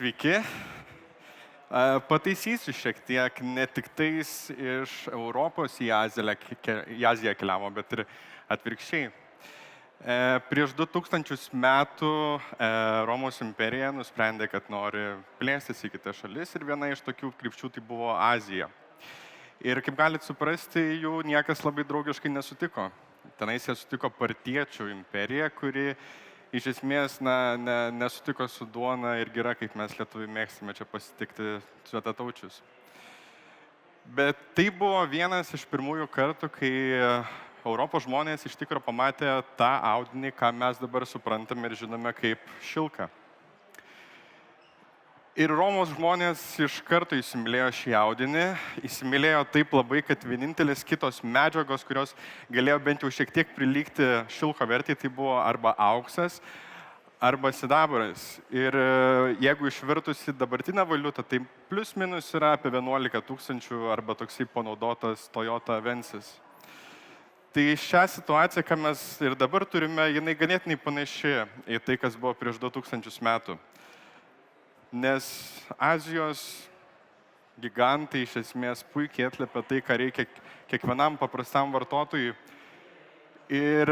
Sveiki. Pataisysiu šiek tiek, ne tik tais iš Europos į Aziją keliavo, bet ir atvirkščiai. Prieš 2000 metų Romos imperija nusprendė, kad nori plėstis į kitas šalis ir viena iš tokių krypčių tai buvo Azija. Ir kaip galite suprasti, jų niekas labai draugiškai nesutiko. Tenais jie sutiko partiečių imperiją, kuri iš esmės nesutiko su duona ir gira, kaip mes lietuviai mėgstame čia pasitikti svetataučius. Bet tai buvo vienas iš pirmųjų kartų, kai Europos žmonės iš tikrųjų pamatė tą audinį, ką mes dabar suprantame ir žinome kaip šilką. Ir Romos žmonės iš karto įsimylėjo šį audinį, įsimylėjo taip labai, kad vienintelis kitos medžiagos, kurios galėjo bent jau šiek tiek prilygti šilko vertį, tai buvo arba auksas, arba sidabras. Ir jeigu išvertus į dabartinę valiutą, tai plus minus yra apie 11 000 arba toksai panaudotas Toyota Avensis. Tai šią situaciją, ką mes ir dabar turime, jinai ganėtinai panaši į tai, kas buvo prieš 2000 metų. Nes Azijos gigantai iš esmės puikiai atliepia tai, ką reikia kiekvienam paprastam vartotojui. Ir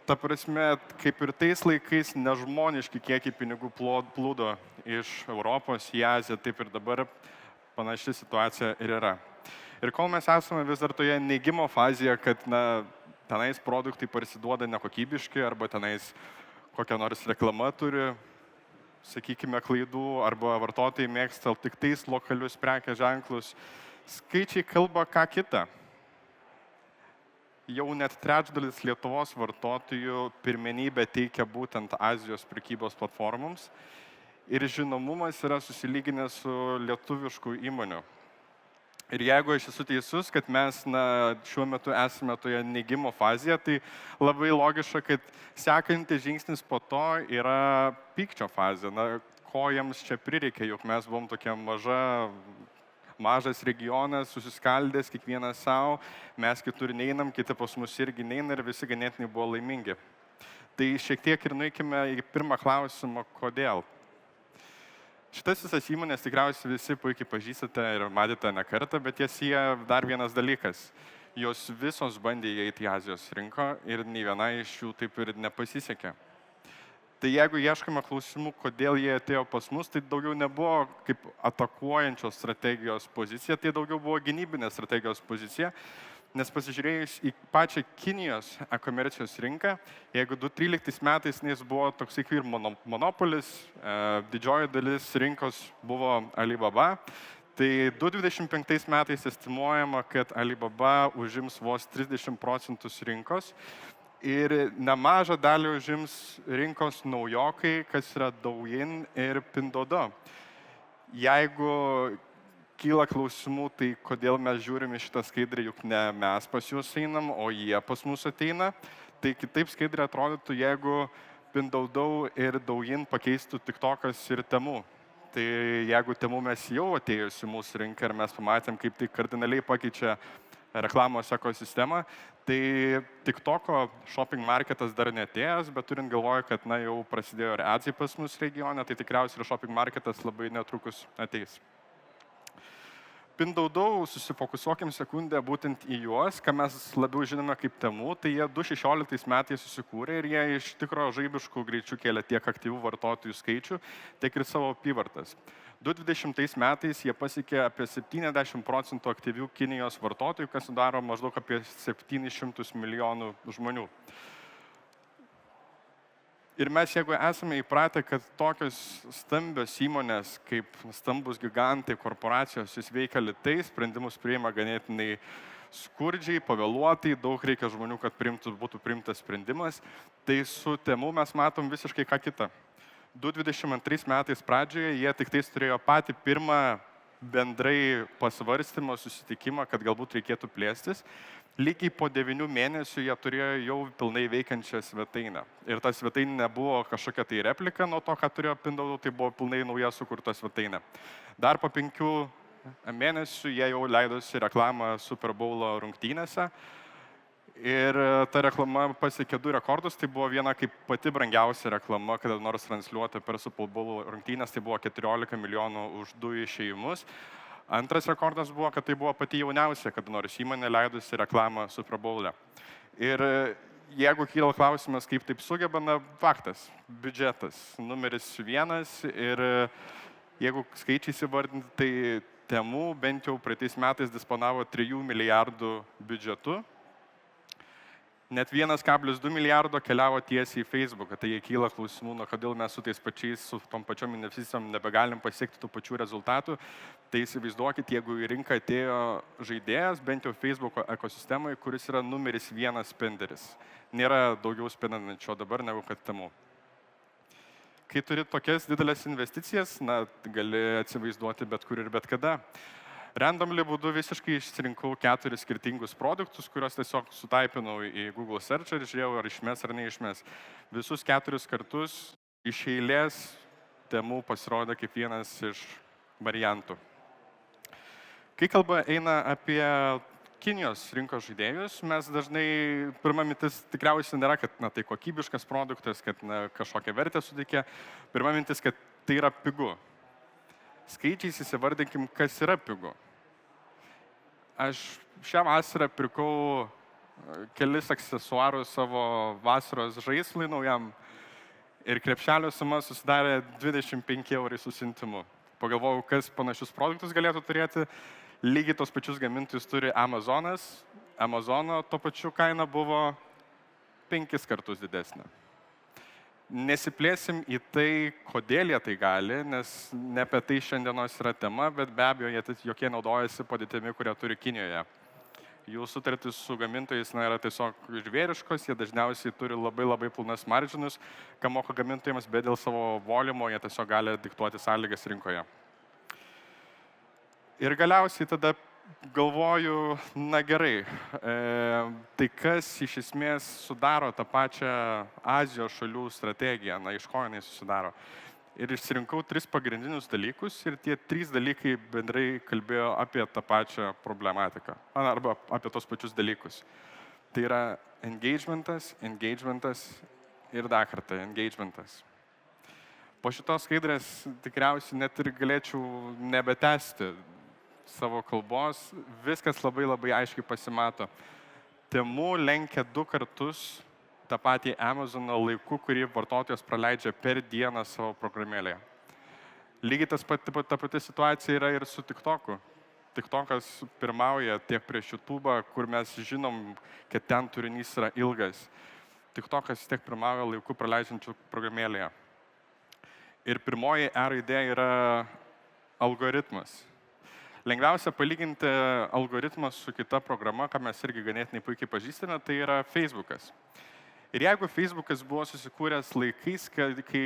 ta prasme, kaip ir tais laikais nežmoniški kiekiai pinigų plūdo iš Europos į Aziją, taip ir dabar panaši situacija ir yra. Ir kol mes esame vis dar toje neigimo fazėje, kad tenais produktai parsiduoda nekokybiški arba tenais kokią nors reklamą turi, sakykime, klaidų, arba vartotojai mėgsta tik tais lokalius prekės ženklus, skaičiai kalba ką kitą. Jau net trečdalis Lietuvos vartotojų pirmenybę teikia būtent Azijos prekybos platformoms ir žinomumas yra susilyginęs su lietuviškų įmonių. Ir jeigu aš esu teisus, kad mes šiuo metu esame toje neigimo fazėje, tai labai logiška, kad sekantis žingsnis po to yra pykčio fazė. Ko jiems čia prireikia, juk mes buvom tokia mažas regionas, susiskaldęs, kiekvienas savo, mes kitur neinam, kiti pas mus irgi neina ir visi ganėtinai buvo laimingi. Tai šiek tiek ir nueikime į pirmą klausimą, kodėl. Šitas visas įmonės tikriausiai visi puikiai pažįstate ir matėte ne kartą, bet jas sieja dar vienas dalykas. Jos visos bandė įeiti į Azijos rinką ir nei viena iš jų taip ir nepasisekė. Tai jeigu ieškome klausimų, kodėl jie atėjo pas mus, tai daugiau nebuvo kaip atakuojančios strategijos pozicija, tai daugiau buvo gynybinės strategijos pozicija. Nes pasižiūrėjus į pačią Kinijos e-komercijos rinką, jeigu 2013 metais jis buvo toksai kaip ir monopolis, didžioji dalis rinkos buvo Alibaba, tai 2025 metais estimuojama, kad Alibaba užims vos 30% rinkos ir nemažą dalį užims rinkos naujokai, kas yra Douyin ir Pinduoduo. Jeigu kyla klausimų, tai kodėl mes žiūrime šitą skaidrę, juk ne mes pas juos einam, o jie pas mus ateina. Tai kitaip skaidrė atrodytų, jeigu Pinduoduo ir Douyin pakeistų TikTokas ir Temu. Tai jeigu Temu mes jau atėjus į mūsų rinką ir mes pamatėm, kaip tai kardinaliai pakeičia reklamos ekosistemą, tai TikToko shopping marketas dar neatėjęs, bet turint galvoje, kad jau prasidėjo ir adsai pas mus regione, tai tikriausiai ir shopping marketas labai netrukus ateis. Pinduoduo, susifokusuokim sekundę būtent į juos, ką mes labiau žinome kaip Temu, tai jie 2016 metais susikūrė ir jie iš tikro žaibiškų greičių kėlė tiek aktyvių vartotojų skaičių, tiek ir savo apyvartas. 2020 metais jie pasiekė apie 70% aktyvių Kinijos vartotojų, kas sudaro maždaug apie 700 milijonų žmonių. Ir mes, jeigu esame įpratę, kad tokios stambios įmonės kaip stambus gigantai, korporacijos, jis veikia lėtai, sprendimus priima ganėtinai skurdžiai, pavėluotai, daug reikia žmonių, kad būtų priimtas sprendimas, tai su Temu mes matom visiškai ką kitą. 2022 metais pradžioje jie tik tais turėjo patį pirmą bendrai pasvarstymą, susitikimą, kad galbūt reikėtų plėstis. Lygiai po 9 mėnesių jie turėjo jau pilnai veikiančią svetainę. Ir ta svetainė nebuvo kažkokia tai replika nuo to, ką turėjo Pinduoduo, tai buvo pilnai nauja sukurta svetainė. Dar po 5 mėnesių jie jau leidosi reklamą Super Bowlo rungtynėse Ir ta reklama pasiekė 2 rekordus, tai buvo viena kaip pati brangiausia reklama, kada nors transliuota per Super Bowl rungtynės, tai buvo 14 milijonų už 2 išėjimus. Antras rekordas buvo, kad tai buvo pati jauniausia, kada nors įmonė leidusi reklamą Super Bowl'e. Ir jeigu kyla klausimas, kaip taip sugeba, na, faktas, biudžetas, numeris 1 ir jeigu skaičiais įvardinti, tai Temu bent jau praeitais metais disponavo 3 milijardų biudžetu. Net 1,2 milijardo keliavo tiesiai į Facebooką, tai jie kyla klausimų, na, kodėl mes su tais pačiais, su tom pačiom investicijom nebegalim pasiekti tų pačių rezultatų. Tai įsivaizduokit, jeigu į rinką atėjo žaidėjas, bent jau Facebooko ekosistemoje, kuris yra numeris 1 spenderis. Nėra daugiau spendančio dabar negu kad Temu. Kai turi tokias didelės investicijas, na, gali atsivaizduoti bet kur ir bet kada. Randomly būdu visiškai išsirinkau 4 skirtingus produktus, kuriuos tiesiog sutaipinau į Google Search ir žiūrėjau, ar išmes ar neišmes. Visus 4 kartus iš eilės Temu pasirodė kaip vienas iš variantų. Kai kalba eina apie Kinijos rinkos žaidėjus, mes dažnai, pirma mintis tikriausiai nėra, kad na, tai kokybiškas produktas, kad na, kažkokią vertę suteikia. Pirma mintis, kad tai yra pigu. Skaičiais įsivardinkim, kas yra pigu. Aš šią vasarą pirkau kelis aksesuarus savo vasaros žaislui naujam ir krepšelio suma susidarė 25 eurai su siuntimu. Pagalvojau, kas panašius produktus galėtų turėti. Lygiai tos pačius gamintojus turi Amazonas. Amazono to pačiu kaina buvo 5 kartus didesnė. Nesiplėsim į tai, kodėl jie tai gali, nes ne apie tai šiandienos yra tema, bet be abejo, jokie naudojasi padėtimi, kurią turi Kinijoje. Jų sutartys su gamintojais yra tiesiog žvėriškos, jie dažniausiai turi labai pilnas maržinus, ką moka gamintojams, bet dėl savo volimo jie tiesiog gali diktuoti sąlygas rinkoje. Ir galiausiai tada galvoju, na gerai, tai kas iš esmės sudaro tą pačią Azijos šalių strategiją, na iš ko jinai susidaro. Ir išsirinkau 3 pagrindinius dalykus ir tie 3 dalykai bendrai kalbėjo apie tą pačią problematiką, arba apie tos pačius dalykus. Tai yra engagementas ir dar kartą engagementas. Po šitos skaidrės tikriausiai net ir galėčiau nebetęsti savo kalbos, viskas labai aiškiai pasimato. Temu lenkia 2 kartus tą patį Amazono laiku, kurį vartotojas praleidžia per dieną savo programėlėje. Lygiai ta pati situacija yra ir su TikToku. TikTokas pirmauja tiek prieš YouTube'ą, kur mes žinom, kad ten turinys yra ilgas. TikTokas tiek pirmauja laiku praleidžiančių programėlėje. Ir pirmoji E raidė yra algoritmas. Lengviausia palyginti algoritmą su kita programa, ką mes irgi ganėtinai puikiai pažįstame, tai yra Facebookas. Ir jeigu Facebookas buvo susikūręs laikais, kai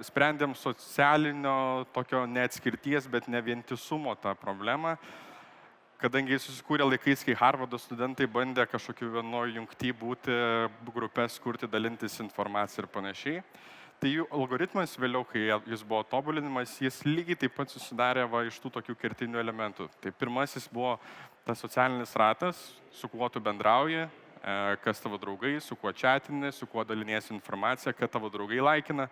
sprendėm socialinio tokio neatskirties, bet ne vientisumo tą problemą, kadangi jis susikūrė laikais, kai Harvardo studentai bandė kažkokiu vienoje jungtyje būti, grupės kurti, dalintis informaciją ir panašiai. Tai jų algoritmas vėliau, kai jis buvo tobulinimas, jis lygiai taip pat susidarė iš tų tokių kertinių elementų. Tai pirmasis buvo tas socialinis ratas, su kuo tu bendrauji, kas tavo draugai, su kuo chatini, su kuo daliniesi informaciją, kad tavo draugai laikina.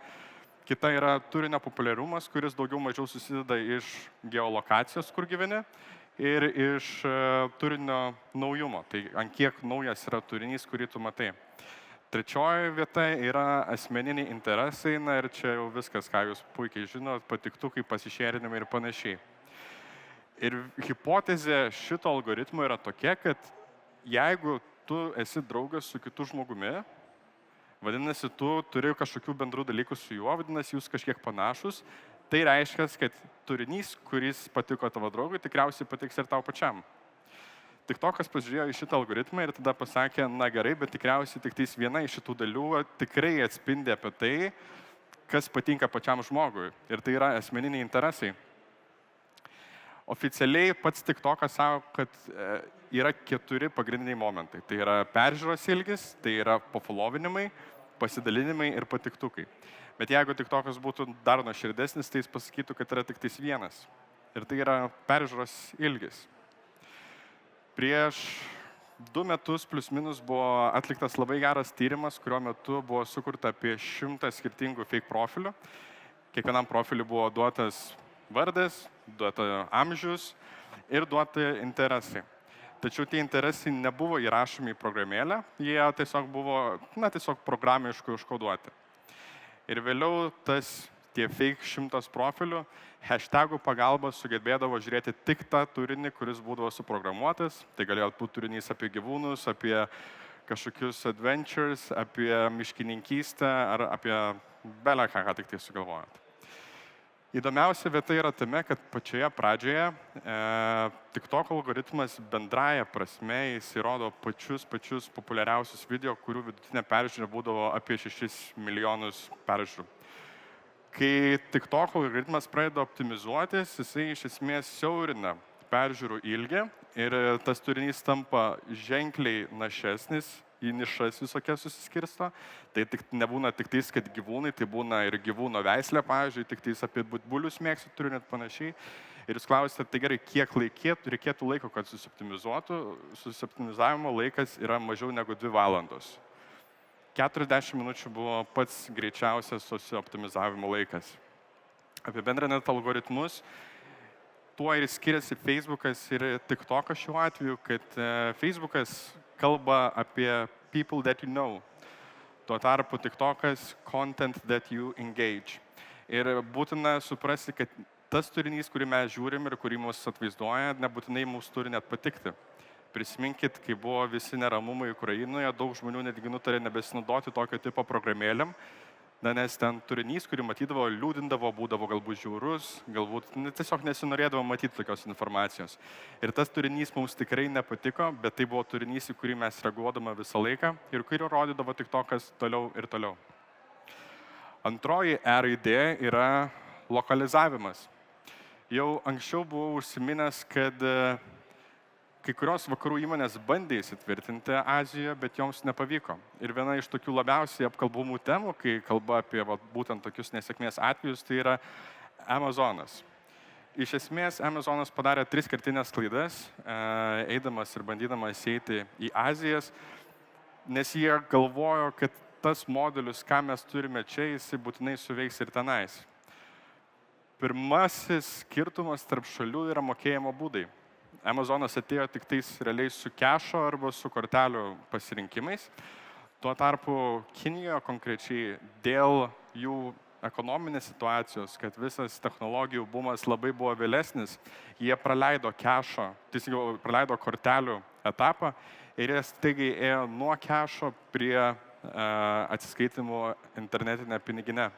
Kita yra turinio populiarumas, kuris daugiau mažiau susideda iš geolokacijos, kur gyveni, ir iš turinio naujumo. Tai ant kiek naujas yra turinys, kurį tu matai. Trečioji vieta yra asmeniniai interesai, ir čia jau viskas, ką jūs puikiai žinot, patiktukai, pasišėrinimai ir panašiai. Ir hipotezė šito algoritmo yra tokia, kad jeigu tu esi draugas su kitu žmogumi, vadinasi, tu turi kažkokių bendrų dalykų su juo, vadinasi, jūs kažkiek panašus, tai reiškia, kad turinys, kuris patiko tavo draugui, tikriausiai patiks ir tau pačiam. TikTokas pasižiūrėjo į šitą algoritmą ir tada pasakė, na gerai, bet tikriausiai tik tais viena iš šitų dalių tikrai atspindi apie tai, kas patinka pačiam žmogui. Ir tai yra asmeniniai interesai. Oficialiai pats TikTokas sako, kad yra 4 pagrindiniai momentai. Tai yra peržiūros ilgis, tai yra pofolovinimai, pasidalinimai ir patiktukai. Bet jeigu TikTokas būtų dar nuoširdesnis, tai jis pasakytų, kad yra tik tais vienas. Ir tai yra peržiūros ilgis. Prieš 2 metus plus minus buvo atliktas labai geras tyrimas, kurio metu buvo sukurta apie 100 skirtingų fake profilių. Kiekvienam profiliui buvo duotas vardas, duota amžius ir duoti interesai. Tačiau tie interesai nebuvo įrašomi į programėlę, jie tiesiog buvo, tiesiog programiškai užkoduoti. Ir vėliau tie fake 100 profilių hashtagų pagalba sugebėdavo žiūrėti tik tą turinį, kuris būdavo suprogramuotas. Tai galėjo būti turinys apie gyvūnus, apie kažkokius adventures, apie miškininkystę ar apie beleką, ką tik tai sugalvojant. Įdomiausia vieta yra tame, kad pačioje pradžioje TikTok algoritmas bendraja prasme jis įrodo pačius populiariausius video, kurių vidutinė peržiūra būdavo apie 6 milijonus peržiūrų. Kai TikTok algoritmas pradeda optimizuotis, jisai iš esmės siaurina peržiūrų ilgį ir tas turinys tampa ženkliai našesnis, į nišas visokias susiskirsto. Tai nebūna tik tais, kad gyvūnai, tai būna ir gyvūno veislė, pavyzdžiui, tik tais apie bulius mėgsiu turiu net panašiai. Ir jūs klausite, tai gerai, kiek reikėtų laiko, kad susoptimizuotų. Susoptimizavimo laikas yra mažiau negu 2 valandos. 40 minučių buvo pats greičiausias susioptimizavimo laikas. Apibendrinant algoritmus, tuo ir skiriasi Facebookas ir TikTokas šiuo atveju, kad Facebookas kalba apie people that you know. Tuo tarpu TikTokas content that you engage. Ir būtina suprasti, kad tas turinys, kurį mes žiūrim ir kurį mus atvaizduoja, nebūtinai mums turi net patikti. Prisiminkit, kai buvo visi neramumai Ukrainoje, daug žmonių netgi nutarė nebesinaudoti tokio tipo programėlėm, nes ten turinys, kurį matydavo, liūdindavo, būdavo galbūt žiaurus, galbūt tiesiog nesinorėdavo matyti tokios informacijos. Ir tas turinys mums tikrai nepatiko, bet tai buvo turinys, į kurį mes reaguodama visą laiką ir kurį rodydavo TikTokas toliau ir toliau. Antroji raidė yra lokalizavimas. Jau anksčiau buvau užsiminęs, kad kai kurios vakarų įmonės bandė įsitvirtinti Azijoje, bet joms nepavyko. Ir viena iš tokių labiausiai apkalbamų temų, kai kalba apie būtent tokius nesėkmės atvejus, tai yra Amazonas. Iš esmės, Amazonas padarė 3 kertinės klaidas, eidamas ir bandydamas eiti į Azijas, nes jie galvojo, kad tas modelis, ką mes turime čia, jisai būtinai suveiks ir tenais. Pirmasis skirtumas tarp šalių yra mokėjimo būdai. Amazonas atėjo tik tais realiai su kešo arba su kortelių pasirinkimais. Tuo tarpu Kinijoje konkrečiai dėl jų ekonominės situacijos, kad visas technologijų bumas labai buvo vėlesnis, jie praleido kešo, tiesiog praleido kortelių etapą ir jie staigiai ėjo nuo kešo prie atsiskaitimų internetinę piniginę.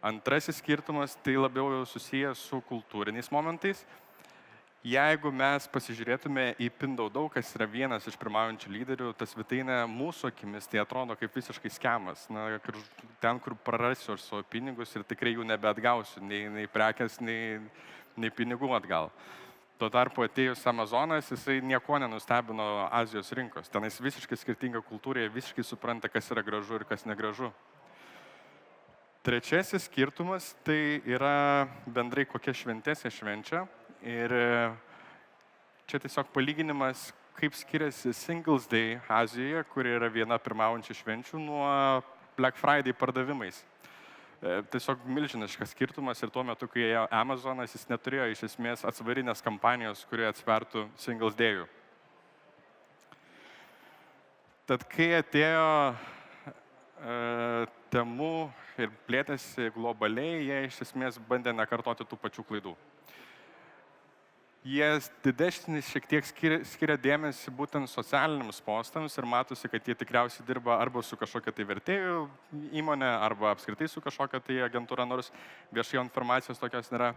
Antrasis skirtumas tai labiau susijęs su kultūriniais momentais. Jeigu mes pasižiūrėtume į Pinduoduo, kas yra vienas iš pirmaujančių lyderių, ta svetainė mūsų akimis tai atrodo kaip visiškai skemas. Ten, kur prarasiu aš savo pinigus ir tikrai jų nebeatgausiu, nei prekės, nei pinigų atgal. Tuo tarpu atėjus Amazonas, jisai nieko nenustebino Azijos rinkos. Tenais visiškai skirtinga kultūra, jie visiškai supranta, kas yra gražu ir kas negražu. Trečiasis skirtumas tai yra bendrai kokia šventės jie švenčia. Ir čia tiesiog palyginimas, kaip skiriasi Singles Day Azijoje, kuri yra viena pirmaujančių švenčių, nuo Black Friday pardavimais. Tiesiog milžiniškas skirtumas ir tuo metu, kai ėjo Amazonas, jis neturėjo iš esmės atsvarinės kampanijos, kurie atsvertų Singles Day'ų. Tad kai atėjo Temu ir plėtėsi globaliai, jie iš esmės bandė nekartoti tų pačių klaidų. Jie didesnį šiek tiek skiria dėmesį būtent socialiniams postams ir matosi, kad jie tikriausiai dirba arba su kažkokia tai vertėjų įmonė, arba apskritai su kažkokia tai agentūra, nors viešai informacijos tokios nėra.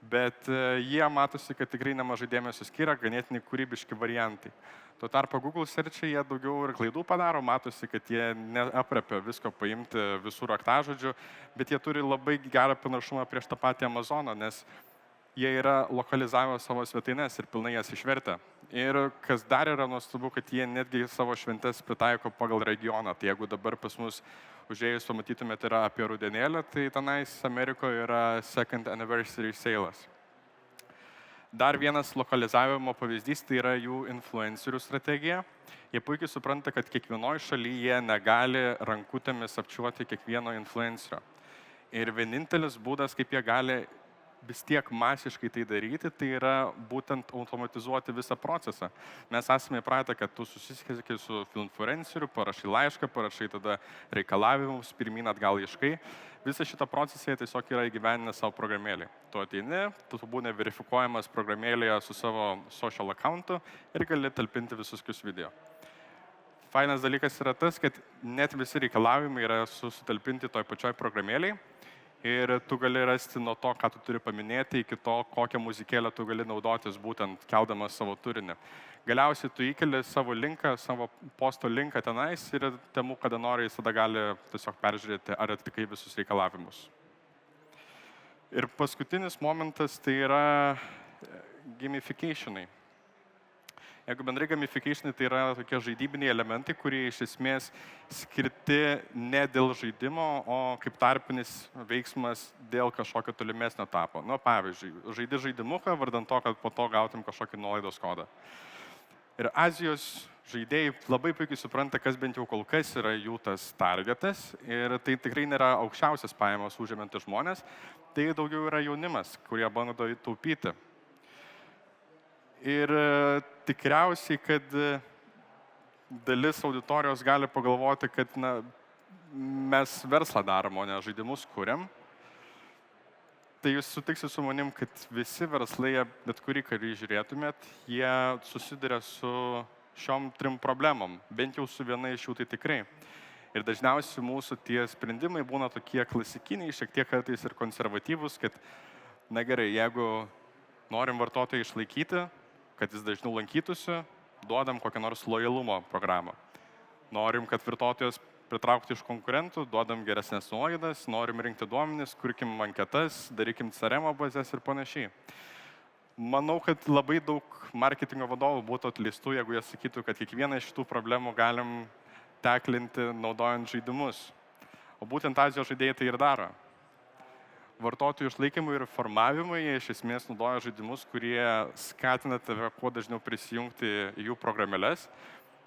Bet jie matosi, kad tikrai nemažai dėmesio skiria, ganėtinai kūrybiški variantai. Tuo tarpu Google Search'e jie daugiau ir klaidų padaro, matosi, kad jie neaprepia visko paimti visų raktažodžių, bet jie turi labai gerą panašumą prieš tą patį Amazoną, nes jie yra lokalizavę savo svetaines ir pilnai jas išvertę. Ir kas dar yra nuostabu, kad jie netgi savo šventes pritaiko pagal regioną. Tai jeigu dabar pas mus užėjus pamatytumėte yra apie rudenėlį, tai tenais Amerikoje yra Second Anniversary Sales. Dar vienas lokalizavimo pavyzdys tai yra jų influencerių strategija. Jie puikiai supranta, kad kiekvienoje šalyje negali rankutėmis apčiuoti kiekvieno influencerio. Ir vienintelis būdas, kaip jie gali vis tiek masiškai tai daryti, tai yra būtent automatizuoti visą procesą. Mes esame įpratę, kad tu susisieki su influenceriu, parašai laišką, parašai tada reikalavimus, pirmyn atgal ieškai. Visą šitą procesą jie tiesiog yra įgyveninę savo programėlį. Tu ateini, tu būni verifikuojamas programėlėje su savo social accountu ir gali talpinti visus kius video. Fainas dalykas yra tas, kad net visi reikalavimai yra sutalpinti toj pačioj programėlėje. Ir tu gali rasti nuo to, ką tu turi paminėti, iki to, kokią muzikėlę tu gali naudotis, būtent keldamas savo turinį. Galiausiai tu įkeli savo linką, savo posto linką tenais ir temu, kada nori, jis tada gali tiesiog peržiūrėti, ar atitikai visus reikalavimus. Ir paskutinis momentas tai yra gamificationai. Jeigu bendrai gamificationai, tai yra tokie žaidybiniai elementai, kurie iš esmės skirti ne dėl žaidimo, o kaip tarpinis veiksmas dėl kažkokio tolimesnio etapo. Nu, pavyzdžiui, žaidi žaidimuką, vardant to, kad po to gautum kažkokį nuolaidos kodą. Ir Azijos žaidėjai labai puikiai supranta, kas bent jau kol kas yra jų tas targetas. Ir tai tikrai nėra aukščiausias pajamas užimantis žmonės, tai daugiau yra jaunimas, kurie bando taupyti. Ir tikriausiai, kad dalis auditorijos gali pagalvoti, kad mes verslą darom, o ne žaidimus kuriam. Tai jūs sutiksit su manim, kad visi verslai, bet kurį žiūrėtumėt, jie susiduria su šiom trim problemom, bent jau su viena iš jų tai tikrai. Ir dažniausiai mūsų tie sprendimai būna tokie klasikiniai, šiek tiek kartais ir konservatyvūs, kad, na gerai, jeigu norim vartotoją išlaikyti, kad jis dažniau lankytųsi, duodam kokią nors lojalumo programą. Norim, kad vartotojas pritraukti iš konkurentų, duodam geresnės nuolaidas, norim rinkti duomenis, kurkim anketas, darykim CRM bazės ir panašiai. Manau, kad labai daug marketingo vadovų būtų atleistų, jeigu jie sakytų, kad kiekvieną iš šitų problemų galim teklinti naudojant žaidimus. O būtent Azijos žaidėjai tai ir daro. Vartotojų išlaikymui ir formavimui jie iš esmės naudoja žaidimus, kurie skatina tave kuo dažniau prisijungti į jų programėles.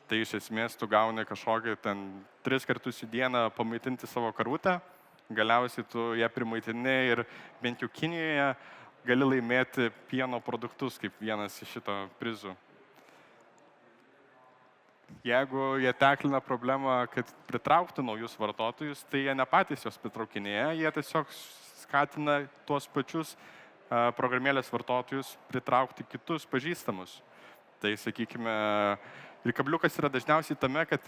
Tai iš esmės tu gauni kažkokį 3 kartus į dieną pamaitinti savo karvutę, galiausiai tu ją primaitini ir bent jau Kinijoje gali laimėti pieno produktus kaip vienas iš šito prizų. Jeigu jie teklina problemą, kad pritrauktų naujus vartotojus, tai jie ne patys jos pritraukinėja, jie tiesiog skatina tuos pačius programėlės vartotojus pritraukti kitus pažįstamus. Tai, sakykime, ir kabliukas yra dažniausiai tame, kad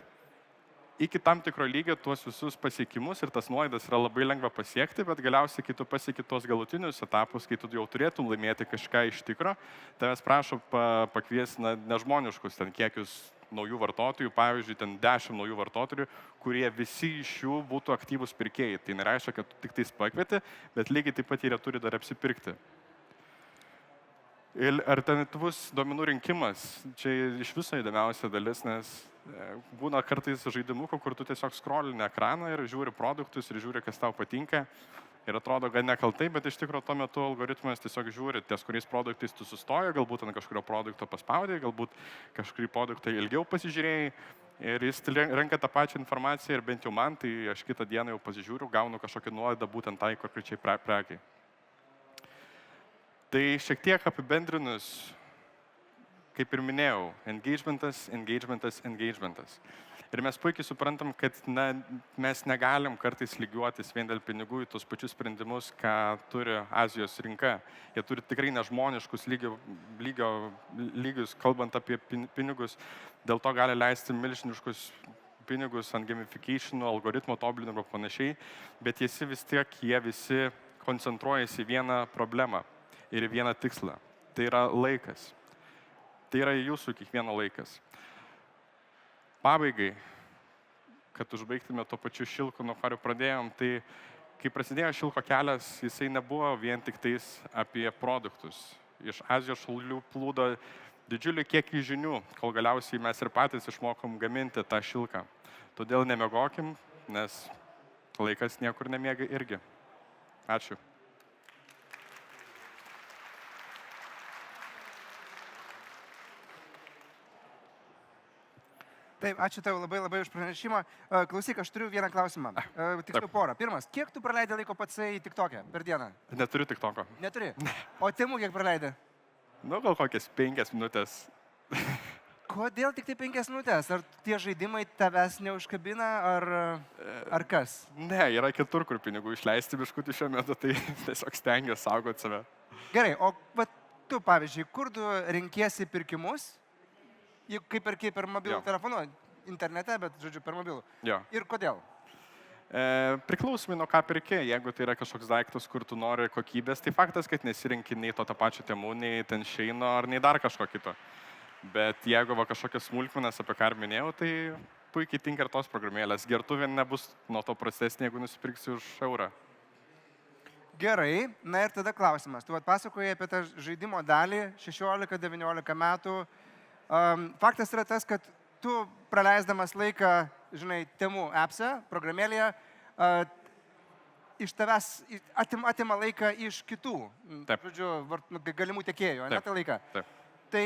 iki tam tikro lygio tuos visus pasiekimus ir tas nuolaidas yra labai lengva pasiekti, bet galiausiai, kai tu pasieki tuos galutinius etapus, kai tu jau turėtum laimėti kažką iš tikro, tavęs prašo pakviesti nežmoniškus kiekius naujų vartotojų, pavyzdžiui, 10 naujų vartotojų, kurie visi iš jų būtų aktyvūs pirkėjai. Tai nereiškia, kad tu tik tais pakvieti, bet lygiai taip pat jie turi dar apsipirkti. Ir alternatyvus duomenų rinkimas, čia iš viso įdomiausia dalis, nes būna kartais žaidimukų, kur tu tiesiog scrollini ekraną ir žiūri produktus ir žiūri, kas tau patinka. Ir atrodo gan nekaltai, bet iš tikrųjų tuo metu algoritmas tiesiog žiūri, ties kuriais produktais tu sustoji, galbūt ant kažkurio produkto paspaudai, galbūt kažkurį produktą ilgiau pasižiūrėjai ir jis renka tą pačią informaciją ir bent jau man, tai aš kitą dieną jau pasižiūriu, gaunu kažkokią nuolaidą būtent tai konkrečiai prekiai. Tai šiek tiek apibendrinus, kaip ir minėjau, engagementas. Ir mes puikiai suprantam, kad mes negalim kartais lygiuotis vien dėl pinigų į tos pačius sprendimus, ką turi Azijos rinka. Jie turi tikrai nežmoniškus lygius, kalbant apie pinigus, dėl to gali leisti milžiniškus pinigus ant gamificationų, algoritmo tobulinimo ir panašiai, bet jie visi koncentruojasi į vieną problemą ir į vieną tikslą. Tai yra laikas. Tai yra jūsų kiekvieno laikas. Pabaigai, kad užbaigtume to pačiu Šilku, nuo kurio pradėjom, tai kai prasidėjo Šilko kelias, jisai nebuvo vien tik tais apie produktus. Iš Azijos šalių plūdo didžiulį kiekį žinių, kol galiausiai mes ir patys išmokom gaminti tą Šilką. Todėl nemiegokim, nes laikas niekur nemiega irgi. Ačiū. Taip, ačiū tau labai už pranešimą. Klausyk, aš turiu vieną klausimą. Tiksliau porą. Pirmas, kiek tu praleidai laiko patsai TikTok'e per dieną? Neturiu TikTok'o. Neturi? O Temu kiek praleidai? Nu, gal kokias 5 minutės. Kodėl tik tai 5 minutės? Ar tie žaidimai tavęs neužkabina, ar kas? Ne, yra kitur, kur pinigų išleisti biškutį šiuo metu, tai tiesiog stengiuosi saugoti save. Gerai, o va, tu, pavyzdžiui, kur tu renkiesi pirkimus? Juk kaip per mobilų telefonu, internete, bet, žodžiu, per mobilų. Jo. Ir kodėl? Priklausomai nuo ką pirki, jeigu tai yra kažkoks daiktas, kur tu nori kokybės, tai faktas, kad nesirenki nei to tą pačią Temu, nei ten Sheino ar nei dar kažko kito. Bet jeigu va kažkokias smulkmenas, apie ką minėjau, tai puikiai tinka ir tos programėlės. Gertuvė nebus nuo to prastesnė, jeigu nusipirksi už eurą. Gerai, na ir tada klausimas. Tu pasakoji apie tą žaidimo dalį 16-19 metų. Faktas yra tas, kad tu praleisdamas laiką, žinai, Temu appse, programėlėje, iš tavęs atima laiką iš kitų, žodžiu, galimų tiekėjų, ne tą laiką. Taip. Tai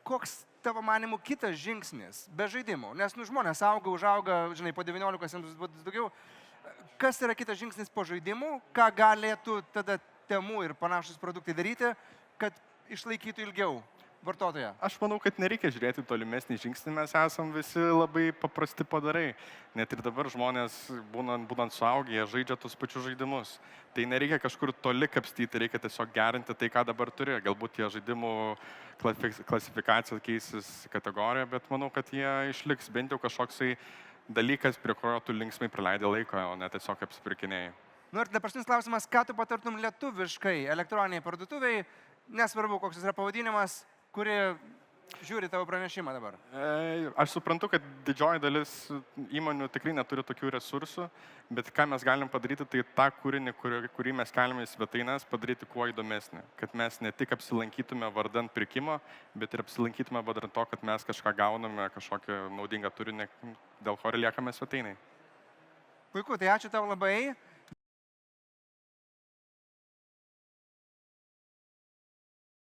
koks tavo manimų kitas žingsnis be žaidimų? Nes žmonės auga, užauga, žinai, po 19 bus daugiau. Kas yra kitas žingsnis po žaidimų? Ką galėtų tada Temu ir panašus produktai daryti, kad išlaikytų ilgiau vartotoją? Aš manau, kad nereikia žiūrėti tolimesnį žingsnį, mes esam visi labai paprasti padarai. Net ir dabar žmonės, būnant suaugę, jie žaidžia tus pačius žaidimus. Tai nereikia kažkur toli kapstyti, reikia tiesiog gerinti tai, ką dabar turi. Galbūt tie žaidimų klasifikacija keisis kategorija, bet manau, kad jie išliks bent jau kažkoksai dalykas, prie kurio tu linksmai praleidai laiko, o ne tiesiog apsipirkinėjai. Nu ir dabartinis klausimas, ką tu patartum lietuviškai elektroniniai parduotuviai, nesvarbu, koks jis yra pavadinimas, kuri žiūri tavo pranešimą dabar? Aš suprantu, kad didžioji dalis įmonių tikrai neturi tokių resursų, bet ką mes galim padaryti, tai tą kūrinį, kurį mes keliame į svetaines, padaryti kuo įdomesnį. Kad mes ne tik apsilankytume vardant pirkimo, bet ir apsilankytume vardant to, kad mes kažką gauname, kažkokį naudingą turinį, dėl ko ir liekame svetainiai. Puiku, tai ačiū tau labai.